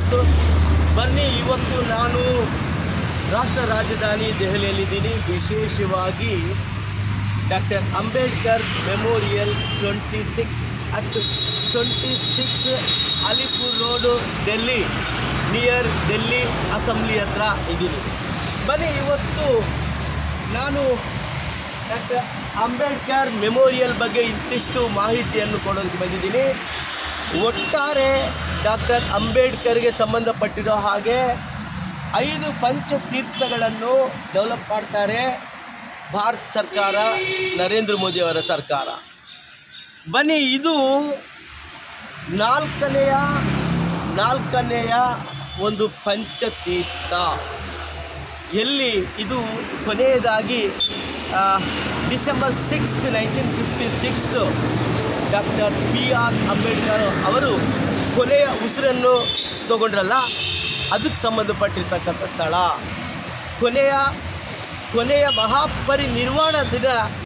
ಇವತ್ತು. ಬನ್ನಿ, ಇವತ್ತು ನಾನು ರಾಷ್ಟ್ರ ರಾಜಧಾನಿ ದೆಹಲಿಯಲ್ಲಿದ್ದೀನಿ. ವಿಶೇಷವಾಗಿ doctor Ambedkar memorial 26 Alipur road, Delhi, near Delhi assembly ಹತ್ರ ಇದ್ದೀನಿ. ಬನ್ನಿ, ಇವತ್ತು ನಾನು ಡಾಕ್ಟರ್ ಅಂಬೇಡ್ಕರ್ ಮೆಮೋರಿಯಲ್ ಬಗ್ಗೆ ಇಂತಿಷ್ಟು ಮಾಹಿತಿಯನ್ನು ಕೊಡೋದಕ್ಕೆ ಬಂದಿದ್ದೀನಿ. ಒಟ್ಟಾರೆ ಡಾಕ್ಟರ್ ಅಂಬೇಡ್ಕರ್ಗೆ ಸಂಬಂಧಪಟ್ಟಿರೋ ಹಾಗೆ 5 ಪಂಚತೀರ್ಥಗಳನ್ನು ಡೆವಲಪ್ ಮಾಡ್ತಾರೆ ಭಾರತ ಸರ್ಕಾರ, ನರೇಂದ್ರ ಮೋದಿಯವರ ಸರ್ಕಾರ. ಬನ್ನಿ, ಇದು ನಾಲ್ಕನೆಯ ಒಂದು ಪಂಚತೀರ್ಥ. ಎಲ್ಲಿ ಇದು ಕೊನೆಯದಾಗಿ ಡಿಸೆಂಬರ್ 6, 1956 ಡಾಕ್ಟರ್ BR ಅಂಬೇಡ್ಕರ್ ಅವರು ಕೊನೆಯ ಉಸಿರನ್ನು ತಗೊಂಡ್ರಲ್ಲ, ಅದಕ್ಕೆ ಸಂಬಂಧಪಟ್ಟಿರ್ತಕ್ಕಂಥ ಸ್ಥಳ. ಕೊನೆಯ ಮಹಾಪರಿನಿರ್ವಾಣ ದಿನ